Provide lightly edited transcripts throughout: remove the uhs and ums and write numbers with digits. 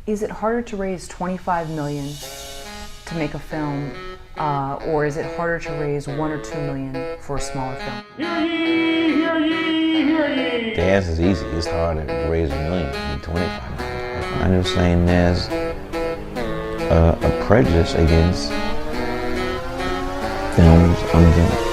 Is it harder to raise $25 million to make a film, or is it harder to raise $1 or $2 million for a smaller film? Hear ye, hear ye, hear ye. The answer is easy. It's harder to raise $1 million than $25 million. I'm just saying there's a prejudice against films under $1 million.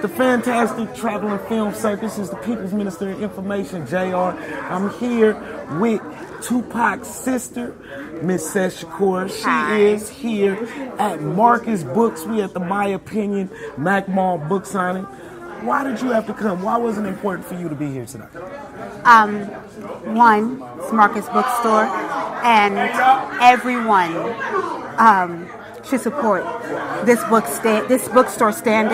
The fantastic traveling film circus is the People's Minister of Information, JR. I'm here with Tupac's sister, Miss Shakur. She is here at Marcus Books. We at the My Opinion Mac Mall book signing. Why did you have to come? Why was it important for you to be here tonight? One, it's Marcus Bookstore, and everyone should support this bookstore staying,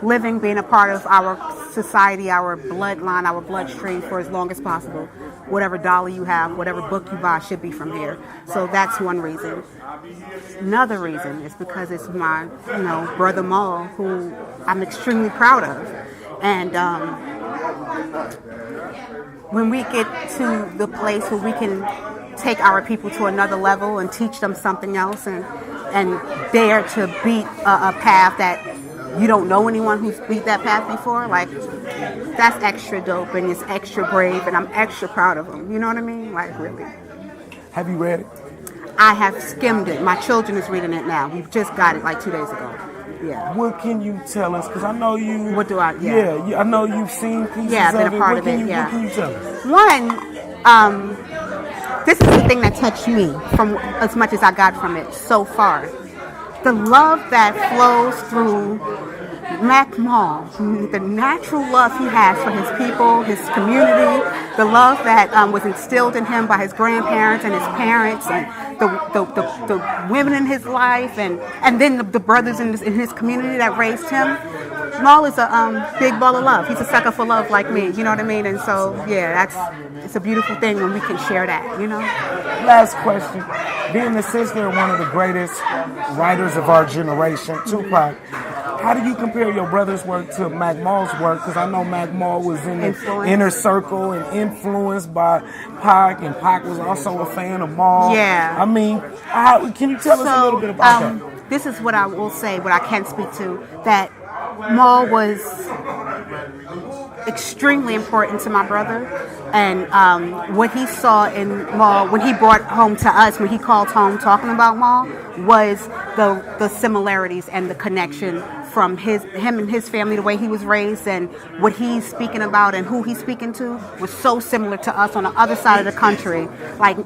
living, being a part of our society, our bloodline, our bloodstream for as long as possible. Whatever dollar you have, whatever book you buy should be from here. So that's one reason. Another reason is because it's my, brother Maul, who I'm extremely proud of. And when we get to the place where we can take our people to another level and teach them something else and dare to beat a path that you don't know anyone who's beat that path before, like, that's extra dope and it's extra brave and I'm extra proud of them. You know what I mean? Like, really. Have you read it? I have skimmed it. My children is reading it now. We just got it like 2 days ago. Yeah. What can you tell us? Because I know you... What do I... Yeah. Yeah, I know you've seen pieces of it. Yeah, I've been a part of it, What can you tell us? One, this is the thing that touched me from as much as I got from it so far. The love that flows through Mac Mall, the natural love he has for his people, his community, the love that was instilled in him by his grandparents and his parents, and the women in his life, and then the brothers in his community that raised him. Maul is a big ball of love. He's a sucker for love like me, you know what I mean? And so, yeah, it's a beautiful thing when we can share that, Last question. Being the sister of one of the greatest writers of our generation, Tupac, how do you compare your brother's work to Mac Mall's work? Because I know Mac Mall was in the inner circle and influenced by Pac, and Pac was also a fan of Maul. Yeah. I mean, can you tell us a little bit about that? This is what I will say, what I can speak to, that Maul was extremely important to my brother, and what he saw in Maul, when he brought home to us, when he called home talking about Maul, was the similarities and the connection from him and his family, the way he was raised, and what he's speaking about and who he's speaking to was so similar to us on the other side of the country. Like,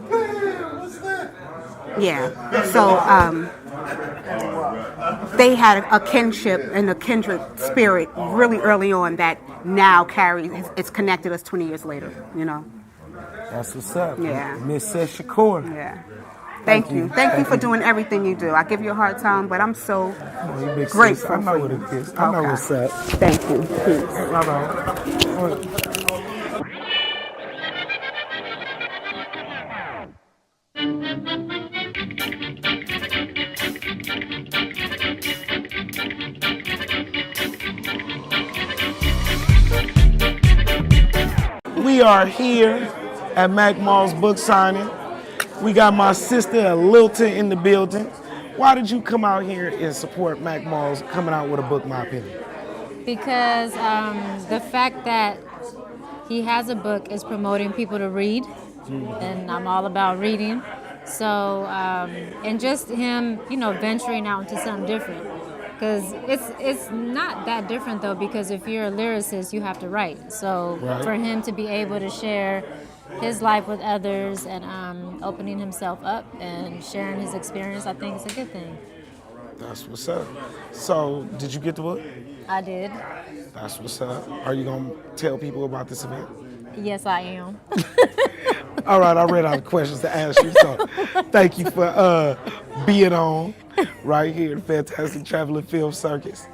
yeah. So they had a kinship and a kindred spirit really early on that now it's connected us 20 years later, That's what's up. Yeah. Miss Shakur. Yeah. Thank you. Thank you for doing everything you do. I give you a hard time, but I'm so grateful. I know what it is. I know what's up. Thank you. Peace. Bye-bye. We are here at Mac Mall's book signing. We got my sister Lilton in the building. Why did you come out here and support Mac Mall's coming out with a book, My Opinion? Because the fact that he has a book is promoting people to read, and I'm all about reading. So, and just him, venturing out into something different. Because it's not that different, though, because if you're a lyricist, you have to write. So for him to be able to share his life with others and opening himself up and sharing his experience, I think it's a good thing. That's what's up. So, did you get the book? I did. That's what's up. Are you going to tell people about this event? Yes, I am. All right, I ran out of questions to ask you, so thank you for being on right here at the Fantastic Traveling Film Circus.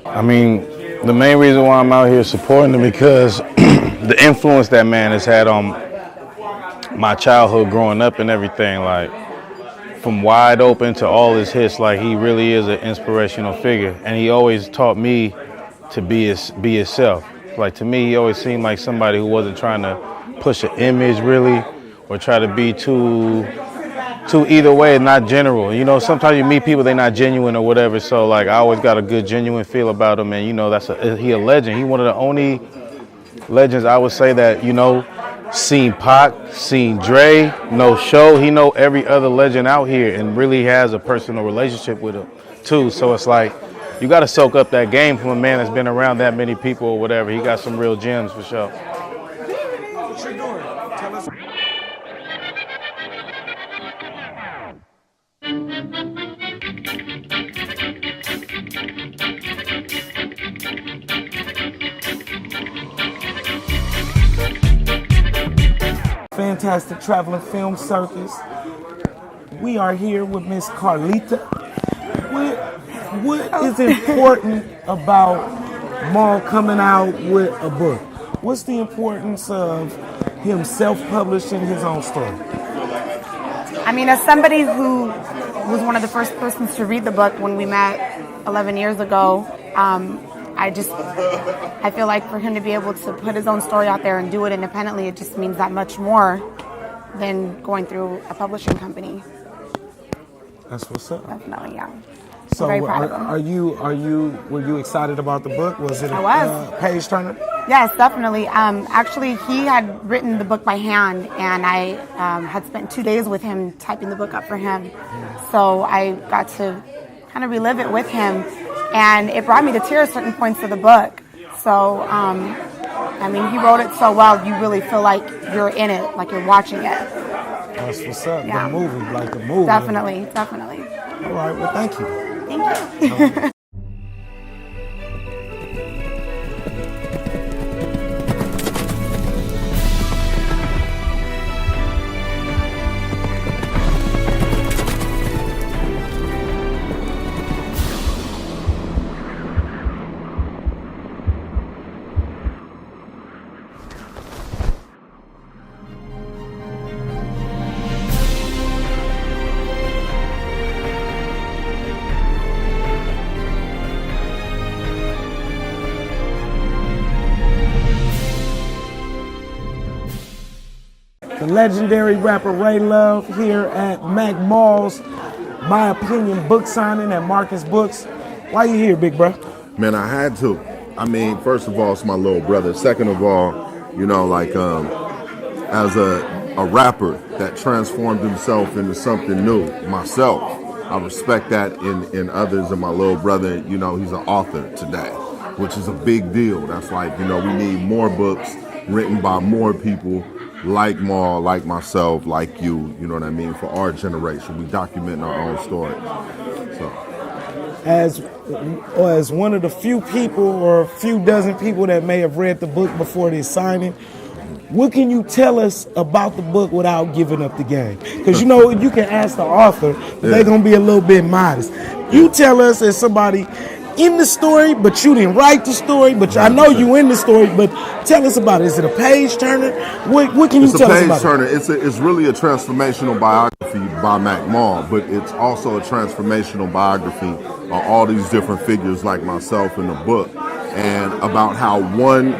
I mean, The main reason why I'm out here supporting him because the influence that man has had on my childhood growing up and everything, like from Wide Open to all his hits, like he really is an inspirational figure. And he always taught me to be himself. Like to me, he always seemed like somebody who wasn't trying to push an image really or try to be too either way, not general. You know, sometimes you meet people, they're not genuine or whatever. So like I always got a good genuine feel about him. And you know, he a legend. He one of the only legends I would say that, you know, seen Pac, seen Dre, no show. He know every other legend out here and really has a personal relationship with him too. So it's like you got to soak up that game from a man that's been around that many people or whatever. He got some real gems for sure. What you doing? Tell us. Fantastic Traveling Film Circus. We are here with Miss Carlita. What is important about Maul coming out with a book? What's the importance of him self-publishing his own story? I mean, as somebody who was one of the first persons to read the book when we met 11 years ago, I feel like for him to be able to put his own story out there and do it independently, it just means that much more than going through a publishing company. That's what's up. Definitely, yeah. So, very proud of him. were you excited about the book? Was it I was. Page turner? Yes, definitely. Actually, he had written the book by hand, and I had spent 2 days with him typing the book up for him. So I got to kind of relive it with him, and it brought me to tears at certain points of the book. So, I mean, he wrote it so well, you really feel like you're in it, like you're watching it. That's what's up. Yeah. The movie, like the movie. Definitely. All right, well, thank you. Thank you. The legendary rapper Ray Love here at Mac Mall's My Opinion book signing at Marcus Books. Why you here, big bro? Man, I had to. I mean, first of all, it's my little brother. Second of all, you know, like as a rapper that transformed himself into something new, myself, I respect that in others, and my little brother, you know, he's an author today, which is a big deal. That's like, you know, we need more books written by more people like Maul, like myself, like you know what I mean, for our generation. We document our own story. So, as one of the few people or a few dozen people that may have read the book before this signing, what can you tell us about the book without giving up the game? Because you know, you can ask the author, but they're going to be a little bit modest. You tell us as somebody in the story, but you didn't write the story, but I know you in the story, but tell us about it. Is it a page turner? What can you tell us about it? It's really a transformational biography by Mac Maul, but it's also a transformational biography on all these different figures like myself in the book, and about how one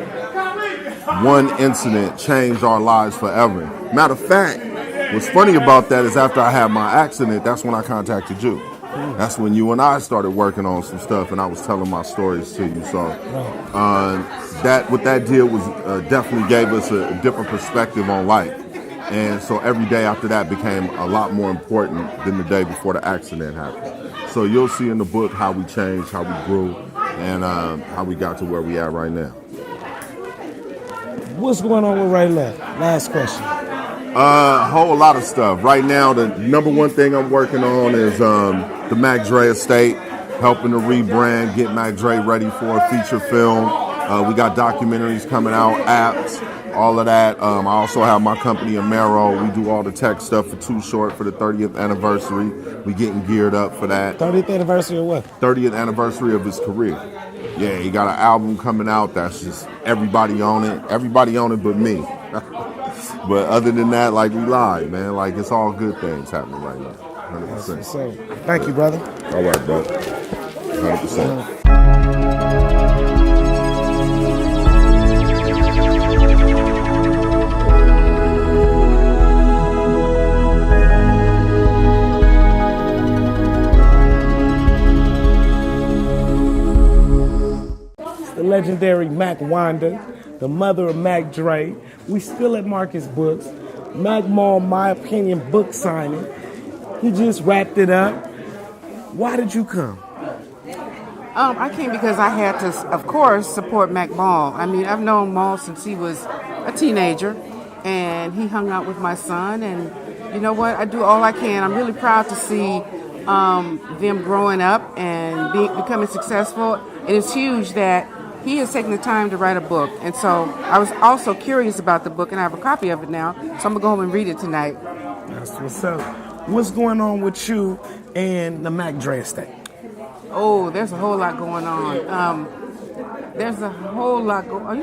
incident changed our lives forever. Matter of fact, what's funny about that is after I had my accident, that's when I contacted you. That's when you and I started working on some stuff, and I was telling my stories to you. So what that did was definitely gave us a different perspective on life. And so every day after that became a lot more important than the day before the accident happened. So you'll see in the book how we changed, how we grew, and how we got to where we are right now. What's going on with Ray Love? Last question. A whole lot of stuff. Right now, the number one thing I'm working on is the Mac Dre estate, helping to rebrand, get Mac Dre ready for a feature film. We got documentaries coming out, apps, all of that. I also have my company, Amero. We do all the tech stuff for Too Short for the 30th anniversary. We getting geared up for that. 30th anniversary of what? 30th anniversary of his career. Yeah, he got an album coming out that's just everybody on it but me. But other than that, like, we live, man. Like, it's all good things happening right now. 100%. So, thank you, brother. All right, bro. 100%. The legendary Mac Wanda, the mother of Mac Dre. We still at Marcus Books. Mac Mall, My Opinion book signing. He just wrapped it up. Why did you come? I came because I had to, of course, support Mac Mall. I mean, I've known Mall since he was a teenager, and he hung out with my son. And you know what? I do all I can. I'm really proud to see them growing up and becoming successful. It is huge that he has taken the time to write a book. And so I was also curious about the book, and I have a copy of it now. So I'm going to go home and read it tonight. That's what's up. What's going on with you and the Mac Dre estate? Oh, there's a whole lot going on. There's a whole lot going on.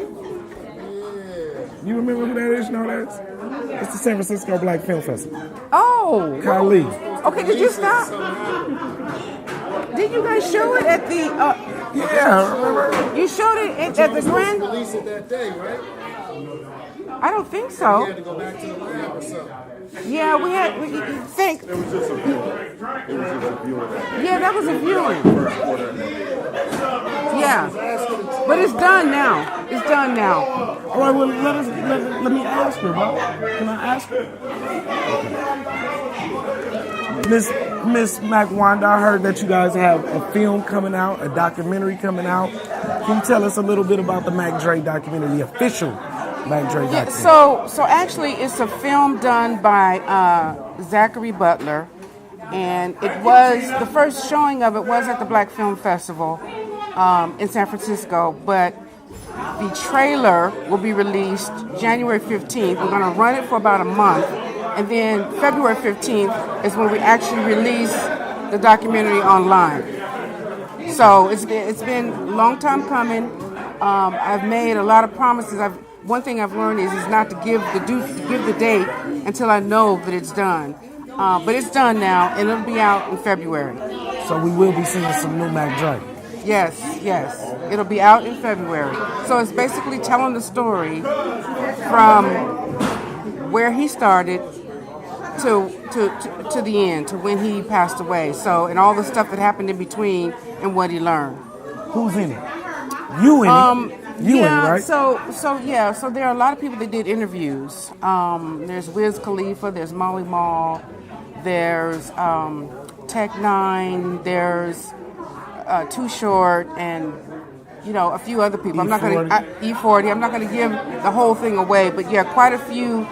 You remember who that is? You know who that is? It's the San Francisco Black Film Festival. Oh! Kali. Okay, did you stop? Did you guys show it at the... Yeah, I remember. You showed it at the Grand? Release it that day, right? I don't think so. We had to go back to the lab or something. Yeah, we think. It was just a viewing. Yeah, that was a viewing. Yeah, but it's done now. It's done now. All right, well, let me ask her, bro. Can I ask her? Okay. Miss Mac Wanda, I heard that you guys have a film coming out, a documentary coming out. Can you tell us a little bit about the Mac Dre documentary, the official Mac Dre documentary? Yeah, so actually, it's a film done by Zachary Butler, and it was the first showing of it was at the Black Film Festival in San Francisco, but the trailer will be released January 15th. We're going to run it for about a month, and then February 15th is when we actually release the documentary online. So it's been a long time coming. I've made a lot of promises. One thing I've learned is not to give the date until I know that it's done. But it's done now, and it'll be out in February. So we will be seeing some new Mac Dre. Yes. It'll be out in February. So it's basically telling the story from where he started to the end, to when he passed away. So, and all the stuff that happened in between and what he learned. Who's in it? You in it. You in it, right? So there are a lot of people that did interviews. There's Wiz Khalifa, there's Molly Mall, there's Tech Nine, there's Too Short, and a few other people. E40. I'm not going to give the whole thing away, but yeah, quite a few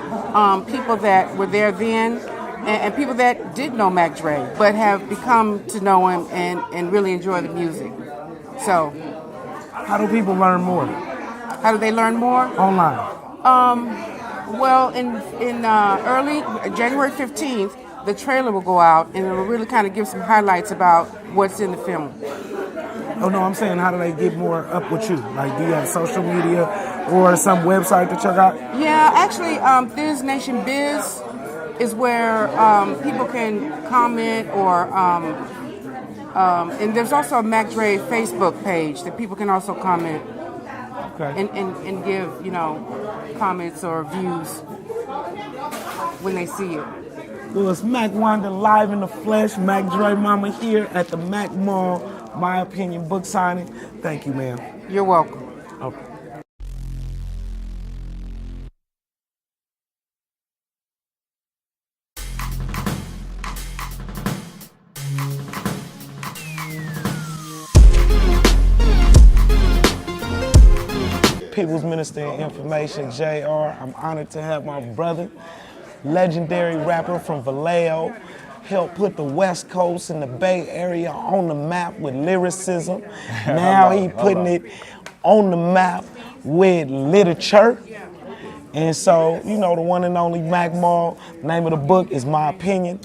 people that were there then, and people that did know Mac Dre, but have become to know him and really enjoy the music. So, how do people learn more? How do they learn more? Online. Well, in early January 15th, the trailer will go out, and it will really kind of give some highlights about what's in the film. Oh, no, I'm saying, how do they get more up with you? Like, do you have social media or some website to check out? Yeah, actually, Biz Nation Biz is where people can comment, or and there's also a Mac Dre Facebook page that people can also comment. Okay. And give, comments or views when they see it. Well, it's Mac Wanda live in the flesh. Mac Dre mama here at the Mac Mall, My Opinion book signing. Thank you, ma'am. You're welcome. Okay. People's Minister of Information, JR. I'm honored to have my brother, legendary rapper from Vallejo, helped put the West Coast and the Bay Area on the map with lyricism. Now he putting it on the map with literature. And so, the one and only Mac Mall, name of the book is My Opinion,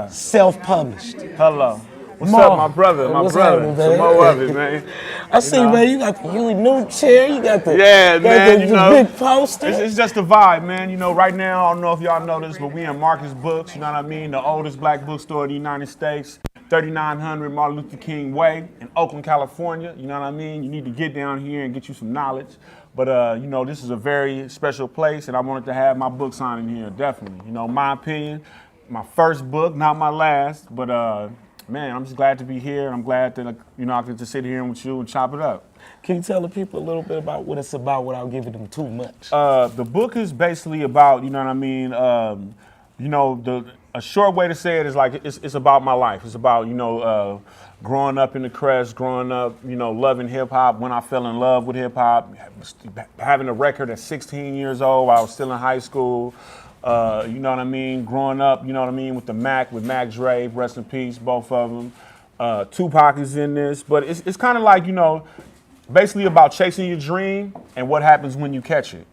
self-published. Hello. What's up, my brother? What's happening, man? Some more of it, man. I see, man, you got the Huey Newton chair. You got the, man, big poster. It's just a vibe, man. You know, right now, I don't know if y'all know this, but we in Marcus Books, you know what I mean? The oldest black bookstore in the United States, 3900 Martin Luther King Way in Oakland, California. You know what I mean? You need to get down here and get you some knowledge. But, you know, this is a very special place, and I wanted to have my book signing here, definitely. You know, my opinion, my first book, not my last, but, man, I'm just glad to be here, and I'm glad that, you know, I can just sit here with you and chop it up. Can you tell the people a little bit about what it's about without giving them too much? The book is basically about, you know what I mean, you know, a short way to say it is like it's about my life. It's about, you know, growing up in the Crest, growing up, you know, loving hip-hop, when I fell in love with hip-hop, having a record at 16 years old, I was still in high school. You know what I mean? Growing up, you know what I mean, with Mac Dre, rest in peace, both of them. Tupac is in this, but it's kind of like, you know, basically about chasing your dream and what happens when you catch it.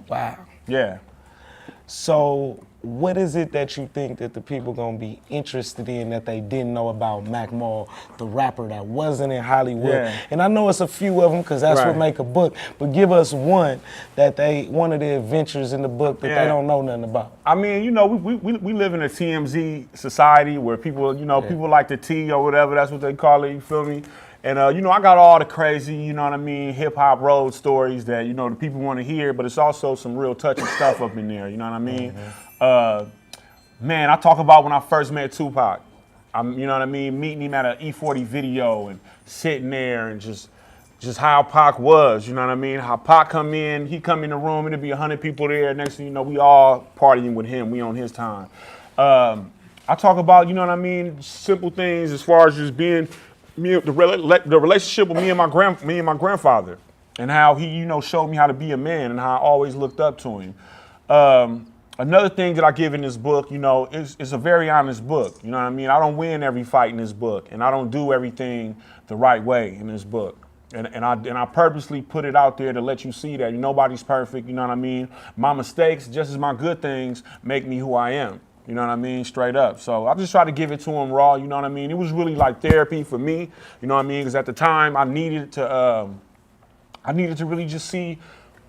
Wow. Yeah. So what is it that you think that the people gonna be interested in that they didn't know about Mac Mall, the rapper that wasn't in Hollywood? Yeah. And I know it's a few of them because that's what make a book, but give us one of the adventures in the book that they don't know nothing about. I mean, you know, we live in a TMZ society where people, you know, people like the T or whatever, that's what they call it, you feel me? And, you know, I got all the crazy, you know what I mean, hip-hop road stories that, you know, the people want to hear, but it's also some real touching stuff up in there, you know what I mean? Man, I talk about when I first met Tupac. You know what I mean, meeting him at an E40 video and sitting there and just how Pac was, you know what I mean? How Pac he come in the room, and there'd be 100 people there. Next thing you know, we all partying with him. We on his time. I talk about, you know what I mean, simple things as far as just being the relationship with me and my grandfather, and how he, you know, showed me how to be a man and how I always looked up to him. Another thing that I give in this book, you know, is a very honest book. You know what I mean? I don't win every fight in this book, and I don't do everything the right way in this book. And I purposely put it out there to let you see that nobody's perfect. You know what I mean? My mistakes, just as my good things, make me who I am. You know what I mean? Straight up. So I just try to give it to him raw. You know what I mean? It was really like therapy for me. You know what I mean? Because at the time I needed to really just see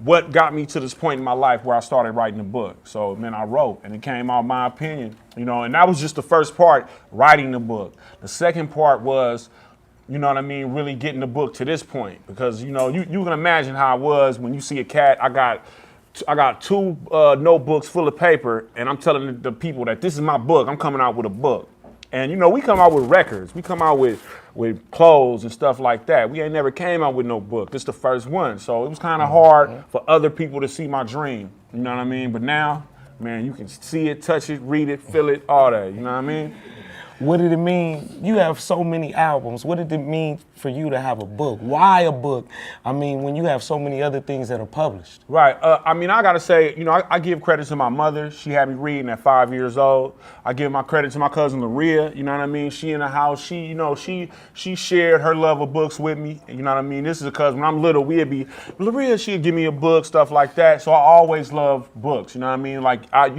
what got me to this point in my life where I started writing the book. So, man, I wrote, and it came out my opinion, you know, and that was just the first part, writing the book. The second part was, you know what I mean, really getting the book to this point. Because, you know, you can imagine how it was when you see a cat. I got two notebooks full of paper, and I'm telling the people that this is my book. I'm coming out with a book. And, you know, we come out with records. We come out with clothes and stuff like that. We ain't never came out with no book. This is the first one. So it was kind of hard for other people to see my dream. You know what I mean? But now, man, you can see it, touch it, read it, feel it, all that. You know what I mean? What did it mean? You have so many albums. What did it mean for you to have a book? Why a book? I mean, when you have so many other things that are published. Right. I mean, I got to say, you know, I give credit to my mother. She had me reading at 5 years old. I give my credit to my cousin Laria. You know what I mean? She in the house. She, you know, she shared her love of books with me. You know what I mean? This is because when I'm little, Laria, she'd give me a book, stuff like that. So I always loved books. You know what I mean? Like, I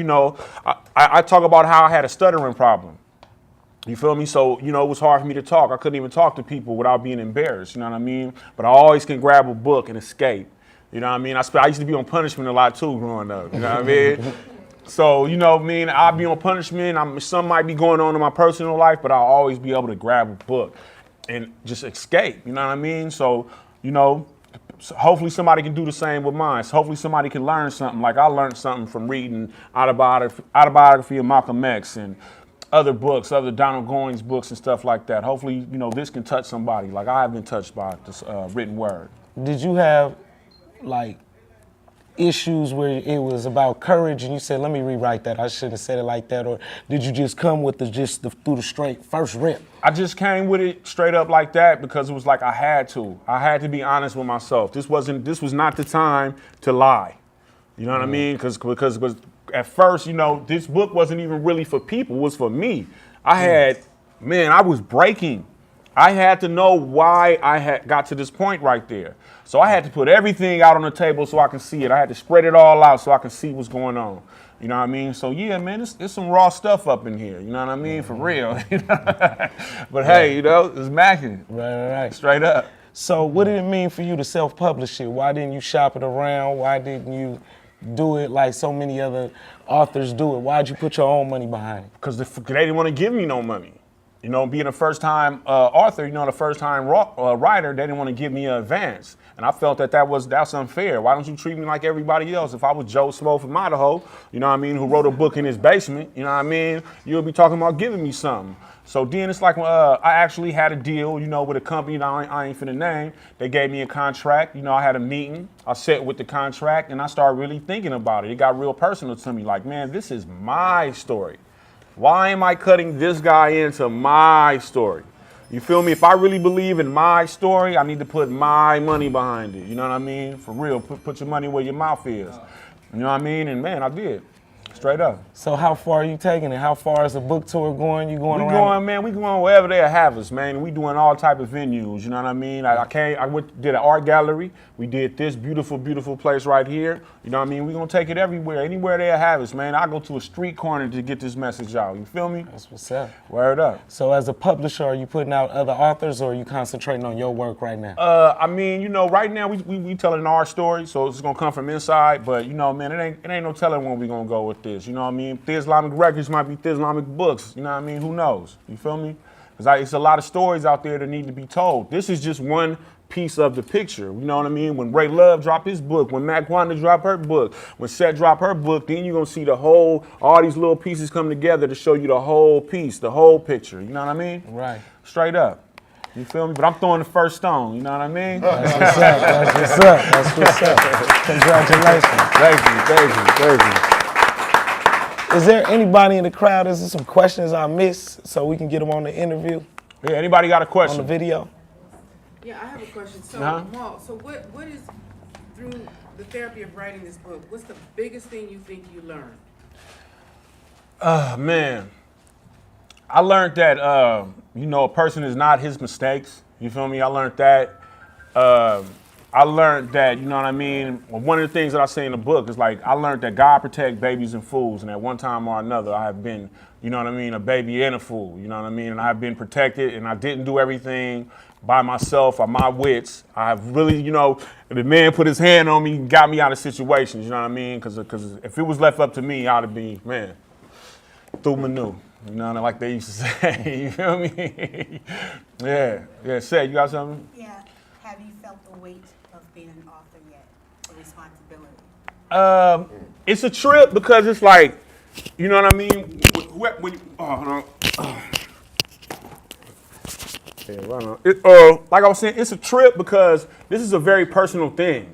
talk about how I had a stuttering problem. You feel me? So, you know, it was hard for me to talk. I couldn't even talk to people without being embarrassed, you know what I mean? But I always can grab a book and escape. You know what I mean? I used to be on punishment a lot too growing up, you know what I mean? So, you know what I mean? I'll be on punishment. Some might be going on in my personal life, but I'll always be able to grab a book and just escape, you know what I mean? So, you know, hopefully somebody can do the same with mine. So hopefully somebody can learn something. Like I learned something from reading autobiography of Malcolm X and other books, other Donald Goines books and stuff like that. Hopefully, you know, this can touch somebody like I have been touched by this written word. Did you have, like, issues where it was about courage and you said, let me rewrite that, I shouldn't have said it like that? Or did you just come with through the straight first rip? I just came with it straight up like that because it was like I had to be honest with myself. This was not the time to lie. You know what I mean? Because at first, you know, this book wasn't even really for people, it was for me. I was breaking. I had to know why I had got to this point right there. So I had to put everything out on the table so I can see it. I had to spread it all out so I can see what's going on. You know what I mean? So yeah, man, it's some raw stuff up in here. You know what I mean? For real. But hey, you know, it's macking. Right. Straight up. So what did it mean for you to self-publish it? Why didn't you shop it around? Why didn't you do it like so many other authors do it? Why'd you put your own money behind it? Because they didn't want to give me no money. You know, being a first-time author, you know, the first-time writer, they didn't want to give me an advance. And I felt that's unfair. Why don't you treat me like everybody else? If I was Joe Smo from Idaho, you know what I mean, who wrote a book in his basement, you know what I mean, you'll be talking about giving me something. So then it's like I actually had a deal, you know, with a company that I ain't finna name. They gave me a contract. You know, I had a meeting. I sat with the contract, and I started really thinking about it. It got real personal to me. Like, man, this is my story. Why am I cutting this guy into my story? You feel me? If I really believe in my story, I need to put my money behind it. You know what I mean? For real, put your money where your mouth is. You know what I mean? And man, I did. Straight up. So how far are you taking it? How far is the book tour going? You going around? We going wherever they have us, man. We doing all type of venues, you know what I mean? Did an art gallery. We did this beautiful, beautiful place right here. You know what I mean? We gonna take it everywhere, anywhere they have us, man. I go to a street corner to get this message out. You feel me? That's what's up. Word up. So as a publisher, are you putting out other authors or are you concentrating on your work right now? I mean, you know, right now we telling our story, so it's gonna come from inside, but you know, man, it ain't no telling when we gonna go with this. You know what I mean? The Islamic records might be the Islamic books. You know what I mean? Who knows? You feel me? Because it's a lot of stories out there that need to be told. This is just one piece of the picture. You know what I mean? When Ray Love dropped his book, when Mac Wanda dropped her book, when Seth dropped her book, then you're gonna see all these little pieces come together to show you the whole piece, the whole picture. You know what I mean? Right. Straight up. You feel me? But I'm throwing the first stone. You know what I mean? That's what's up. That's what's up. That's what's up. Congratulations. Thank you. Is there anybody in the crowd? Is there some questions I missed so we can get them on the interview? Yeah, anybody got a question? On the video? Yeah, I have a question. So, Maul, so what is, through the therapy of writing this book, what's the biggest thing you think you learned? Man, I learned that, you know, a person is not his mistakes. You feel me? I learned that. I learned that, you know what I mean? One of the things that I say in the book is like, I learned that God protect babies and fools. And at one time or another, I have been, you know what I mean, a baby and a fool. You know what I mean? And I have been protected and I didn't do everything by myself or my wits. I have really, you know, the man put his hand on me, got me out of situations, you know what I mean? Because if it was left up to me, I'd have been, man, through manu. You know, like they used to say, you feel me? Yeah, say, you got something? Yeah. Have you felt the weight of being an author yet? The responsibility? It's a trip because it's like, you know what I mean? Like I was saying, it's a trip because this is a very personal thing.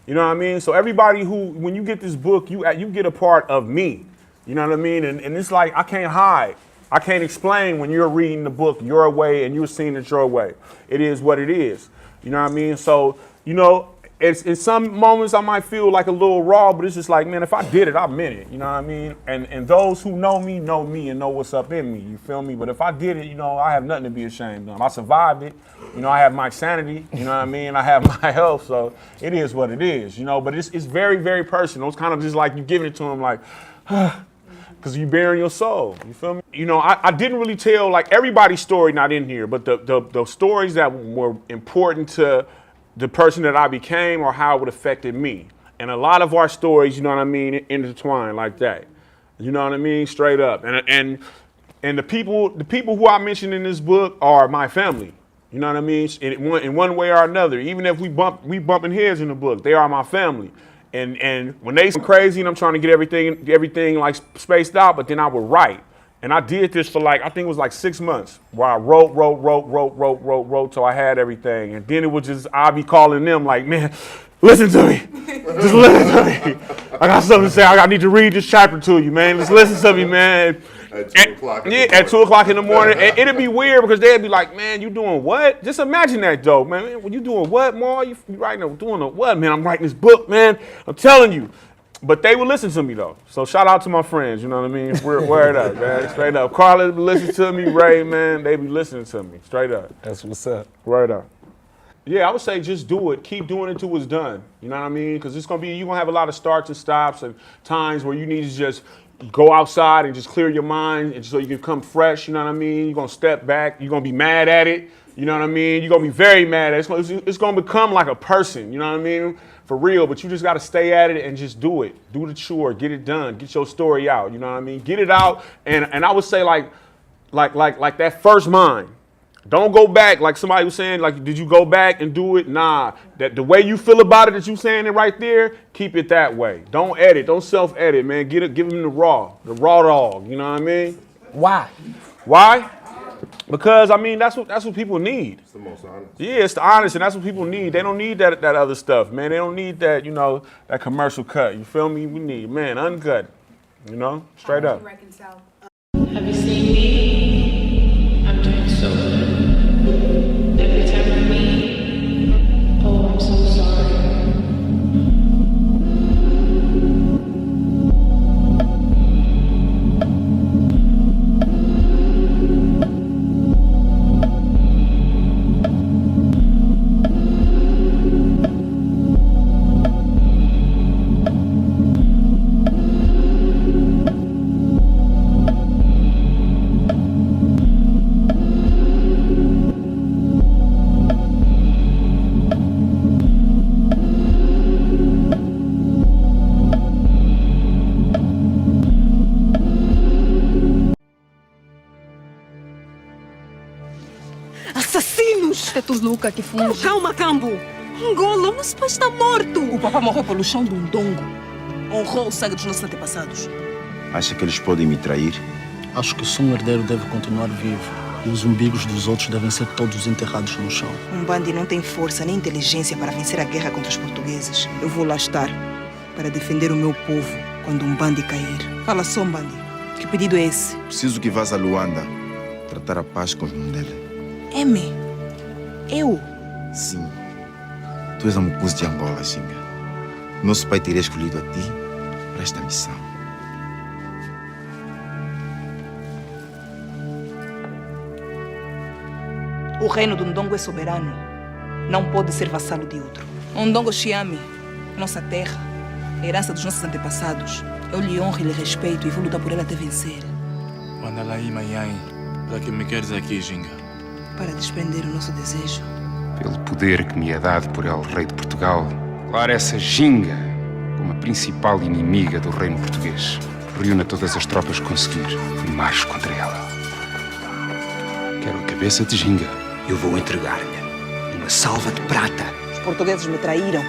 You know what I mean? So everybody when you get this book, you get a part of me. You know what I mean? And it's like, I can't hide. I can't explain when you're reading the book your way and you're seeing it your way. It is what it is. You know what I mean? So, you know, in some moments I might feel like a little raw, but it's just like, man, if I did it, I meant it. You know what I mean? And those who know me and know what's up in me. You feel me? But if I did it, you know, I have nothing to be ashamed of. I survived it. You know, I have my sanity. You know what I mean? I have my health. So it is what it is, you know, but it's very, very personal. It's kind of just like you giving it to them like, because you bearing your soul. You feel me? You know, I didn't really tell like everybody's story not in here, but the stories that were important to the person that I became or how it affected me. And a lot of our stories, you know what I mean, intertwine like that. You know what I mean? Straight up. And the people who I mentioned in this book are my family. You know what I mean? In one way or another. Even if we bumping heads in the book, they are my family. And when they crazy and I'm trying to get everything like spaced out, but then I would write. And I did this for like, I think it was like 6 months where I wrote till I had everything. And then it was just, I'd be calling them like, man, listen to me. Just listen to me. I got something to say. I need to read this chapter to you, man. Just listen to me, man. At 2 o'clock in the morning. At 2 o'clock in the morning. And it'd be weird because they'd be like, man, you doing what? Just imagine that though, man. When you doing what, Ma? You writing, doing what, man? I'm writing this book, man. I'm telling you. But they would listen to me though. So shout out to my friends, you know what I mean? Word up, man. Straight up. Carla listens to me, Ray, man, they be listening to me. Straight up. That's what's up. Word up. Yeah, I would say just do it. Keep doing it till it's done. You know what I mean? Because you're gonna have a lot of starts and stops and times where you need to just go outside and just clear your mind and so you can come fresh, you know what I mean? You're gonna step back, you're gonna be mad at it, you know what I mean? You're gonna be very mad at it. It's gonna become like a person, you know what I mean? For real, but you just gotta stay at it and just do it. Do the chore, get it done, get your story out, you know what I mean? Get it out, and I would say like that first mind. Don't go back like somebody was saying, like, did you go back and do it? Nah, that the way you feel about it, that you saying it right there, keep it that way. Don't edit, don't self-edit, man. Give them the raw dog, you know what I mean? Why? Why? Because I mean that's what people need. It's the most honest. Yeah, it's the honest, and that's what people need. They don't need that other stuff, man. They don't need that, you know, that commercial cut. You feel me? We need, man, uncut. You know, straight up. Have you seen me? I'm doing so good. Every time I meet, oh, I'm so sorry. Assassinos! É tu, Luca, que funge. Calma, Cambo! Angola, o nosso pai está morto! O papá morreu pelo chão de um dongo. Honrou o sangue dos nossos antepassados. Acha que eles podem me trair? Acho que só um herdeiro deve continuar vivo. E os umbigos dos outros devem ser todos enterrados no chão. Mbandi não tem força nem inteligência para vencer a guerra contra os portugueses. Eu vou lá estar para defender o meu povo quando Mbandi cair. Fala só, Mbandi. Que pedido é esse? Preciso que vás a Luanda tratar a paz com os Mundele. M. Eu? Sim. Tu és a Mucuz de Angola, Xinga. Nosso pai teria escolhido a ti para esta missão. O reino do Ndongo é soberano. Não pode ser vassalo de outro. O Ndongo Xiame, nossa terra, a herança dos nossos antepassados. Eu lhe honro e lhe respeito e vou lutar por ela até vencer. Manda lá aí, Maiai. Para que me queres aqui, Ginga? Para desprender o nosso desejo. Pelo poder que me é dado por El Rei de Portugal, declaro essa Ginga como a principal inimiga do reino português. Reúna todas as tropas que conseguir e marche contra ela. Quero a cabeça de Ginga. Eu vou entregar-lhe uma salva de prata. Os portugueses me traíram,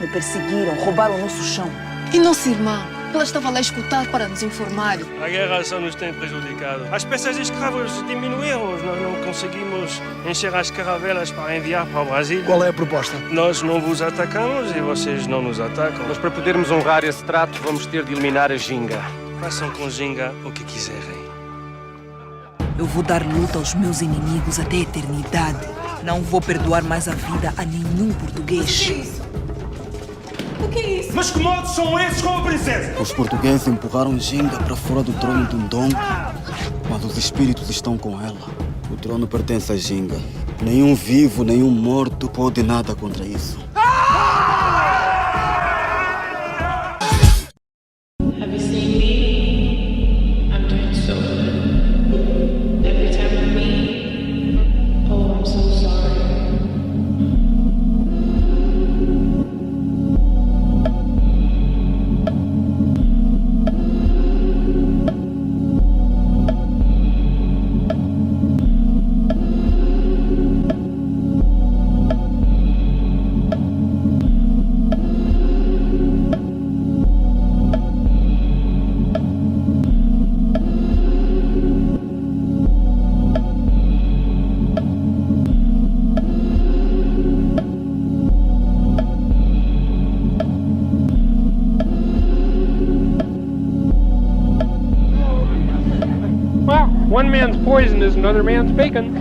me perseguiram, roubaram o nosso chão. E nossa irmã? Ela estava lá a escutar para nos informar. A guerra só nos tem prejudicado. As peças de escravos diminuíram. Nós não conseguimos encher as caravelas para enviar para o Brasil. Qual é a proposta? Nós não vos atacamos e vocês não nos atacam. Mas para podermos honrar esse trato, vamos ter de eliminar a Ginga. Façam com Ginga o que quiserem. Eu vou dar luta aos meus inimigos até a eternidade. Não vou perdoar mais a vida a nenhum português. O que é isso? Mas que modos são esses com a princesa? Os portugueses empurraram Ginga para fora do trono de Ndongo, mas os espíritos estão com ela. O trono pertence a Ginga. Nenhum vivo, nenhum morto pode nada contra isso. Have you seen me? I'm doing so good. Every time I meet, oh, I'm so sorry. Well, one man's poison is another man's bacon.